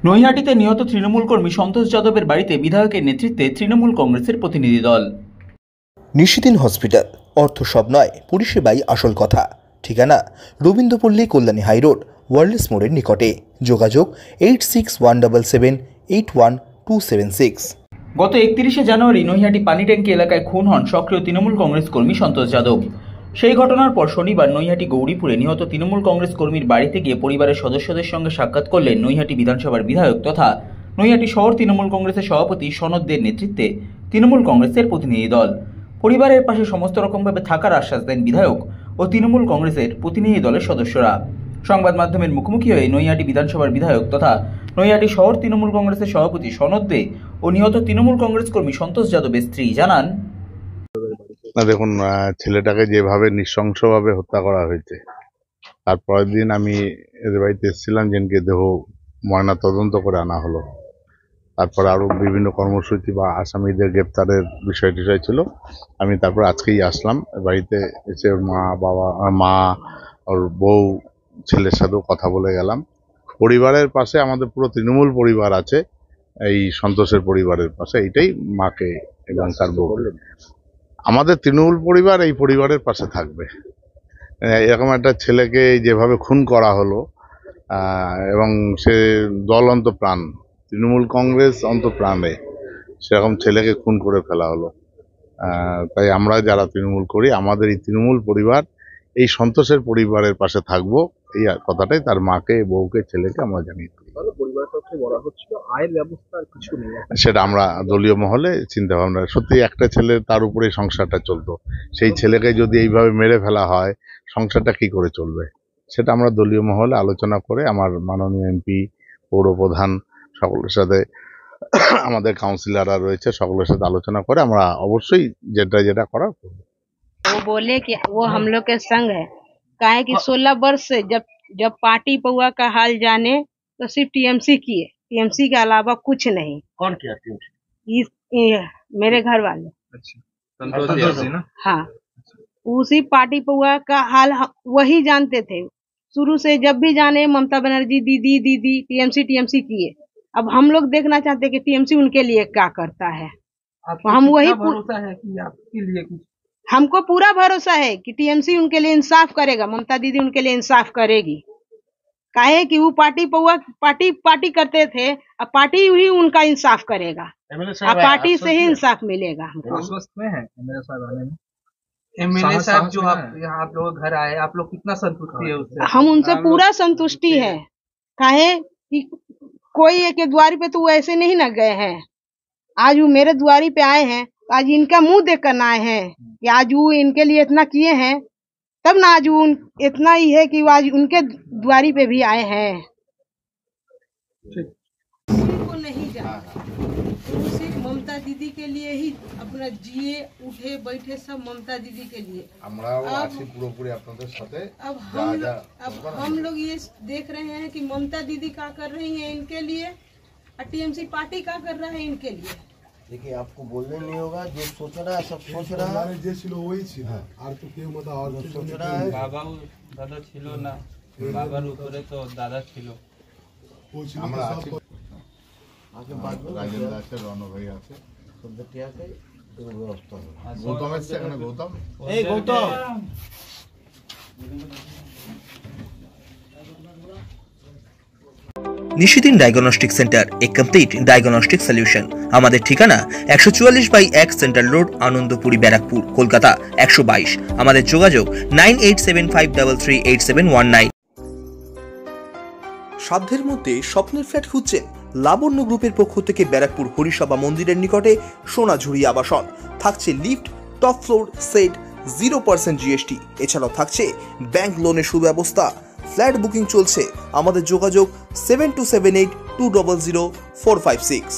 নৈহাটিতে নিহত তৃণমূল কর্মী সন্তোষ যাদবের বাড়িতে বিধায়কের নেতৃত্বে তৃণমূল কংগ্রেসের প্রতিনিধি দল। নিশিদিন হসপিটাল, অর্থ সব নয়, পরিষেবাই আসল কথা। ঠিকানা রবীন্দ্রপল্লী, কল্যাণী হাইরোড, ওয়ার্ল্ডস মোড়ের নিকটে। যোগাযোগ 8617781276। গত 31শে জানুয়ারি নৈহাটি পানিট্যাঙ্কি এলাকায় খুন হন সক্রিয় তৃণমূল কংগ্রেস কর্মী সন্তোষ যাদব। সেই ঘটনার পর শনিবার নৈহাটি গৌরীপুরে নিহত তৃণমূল কংগ্রেস কর্মীর বাড়িতে গিয়ে পরিবারের সদস্যদের সঙ্গে সাক্ষাৎ করলেন নৈহাটি বিধানসভার বিধায়ক তথা নৈহাটি শহর তৃণমূল কংগ্রেসের সভাপতি সনৎ দের নেতৃত্বে তৃণমূল কংগ্রেসের প্রতিনিধি দল। পরিবারের পাশে সমস্ত রকমভাবে থাকার আশ্বাস দেন বিধায়ক ও তৃণমূল কংগ্রেসের প্রতিনিধি দলের সদস্যরা। সংবাদ মাধ্যমের মুখোমুখি হয়ে নৈহাটি বিধানসভার বিধায়ক তথা নৈহাটি শহর তৃণমূল কংগ্রেসের সভাপতি সনৎ দে ও নিহত তৃণমূল কংগ্রেস কর্মী সন্তোষ যাদবের স্ত্রী জানান, দেখুন, ছেলেটাকে যেভাবে নৃশংসভাবে হত্যা করা হয়েছে, তার পরের দিন আমি এদের বাড়িতে এসেছিলাম, যেনকে দেহ ময়না তদন্ত করে আনা হলো। তারপরে আরো বিভিন্ন কর্মসূচি বা আসামিদের গ্রেপ্তারের বিষয় ছিল। আমি তারপর আজকেই আসলাম বাড়িতে, এসে ওর মা ওর বউ ছেলের সাথেও কথা বলে গেলাম। পরিবারের পাশে আমাদের পুরো তৃণমূল পরিবার আছে, এই সন্তোষের পরিবারের পাশে। এইটাই মাকে এবং তার বউ, আমাদের তৃণমূল পরিবার এই পরিবারের পাশে থাকবে। এরকম একটা ছেলেকে যেভাবে খুন করা হলো, এবং সে দল অন্তপ্রাণ, তৃণমূল কংগ্রেস অন্তপ্রাণে সেরকম ছেলেকে খুন করে ফেলা হলো। তাই আমরা যারা তৃণমূল করি, আমাদের এই তৃণমূল পরিবার এই সন্তোষের পরিবারের পাশে থাকবো, এই কথাটাই তার মাকে, বউকে, ছেলেকে আমরা জানিয়ে দিই। সেটা আমরা দলীয় মহলে চিন্তা ভাবনা, সত্যি একটা ছেলে, তার উপরে সংসারটা চলতো, সেই ছেলেকে যদি এইভাবে মেরে ফেলা হয়, সংসারটা কি করে চলবে, সেটা আমরা দলীয় মহলে আলোচনা করে, আমার মাননীয় এমপি, পৌরপ্রধান সকলের সাথে, আমাদের কাউন্সিলররা রয়েছে, সকলের সাথে আলোচনা করে আমরা অবশ্যই যেটা করার করবো। वो बोले कि वो हम लोग के संग है, काहे कि 16 वर्ष से जब पार्टी पौआ का हाल जाने तो सिर्फ टीएमसी किए, टीएमसी के अलावा कुछ नहीं। कौन किया टीएमसी? मेरे घर वाले। अच्छा, संतोष ना? हाँ, उसी पार्टी पौआ का हाल वही जानते थे शुरू से। जब भी जाने ममता बनर्जी दीदी दीदी टीएमसी किए। अब हम लोग देखना चाहते कि टीएमसी उनके लिए क्या करता है। हम वही भरोसा है कि आपके लिए कुछ, हमको पूरा भरोसा है कि टीएमसी उनके लिए इंसाफ करेगा, ममता दीदी उनके लिए इंसाफ करेगी। काहे कि वो पार्टी पौआ पार्टी करते थे, अब पार्टी ही उनका इंसाफ करेगा, अब पार्टी से ही इंसाफ मिलेगा हमको। आश्वस्त में है एमएलए साहब आने में? एमएलए साहब जो आप यहाँ आप लोग घर आए, आप लोग कितना संतुष्टि है उससे? हम उनसे पूरा संतुष्टि है। काहे कि कोई एक द्वारी पे तो ऐसे नहीं न गए हैं, आज वो मेरे द्वारी पे आए हैं, आज इनका मुंह देख कर आए हैं कि आज वो इनके लिए इतना किए हैं, तब ना आज वो इतना ही है कि वो आज उनके द्वारी पे भी आए हैं। उनको नहीं जानता, वो सिर्फ ममता दीदी के लिए ही अपना जिए उठे बैठे सब ममता दीदी के लिए। अब हम लोग ये देख रहे हैं कि ममता दीदी क्या कर रही है इनके लिए, और टीएमसी पार्टी क्या कर रहा है इनके लिए। देखिए, आपको बोलने नहीं होगा, जो सोच रहा है सब सोच रहा है। सोच रहा है बाबा दादा छिलो ना, बाबार ऊपरे तो दादा छिलो। আমরা আছি, রাজেন্দ্র আছে, রণ ভাই আছে, ব্যবস্থা হবে। গৌতম এসছে এখানে, গৌতম, এই গৌতম, নিশিদিন ডায়াগনস্টিক সেন্টার, এ কমপ্লিট ডায়াগনস্টিক সলিউশন। আমাদের ঠিকানা 144/1 সেন্ট্রাল রোড, আনন্দপুরি, ব্যারাকপুর, কলকাতা 122। আমাদের যোগাযোগ 9875338719। সাধ্যের মধ্যে স্বপ্নের ফ্ল্যাট খুঁজছেন? লাবণ্য গ্রুপের পক্ষ থেকে ব্যারাকপুর হরিসভা মন্দিরের নিকটে সোনাঝুরি আবাসন। থাকছে lift, top floor, set, 0% GST. এছাড়াও থাকছে ব্যাংক লোনের সুব্যবস্থা। ফ্ল্যাট বুকিং চলছে। আমাদের যোগাযোগ 7278200456।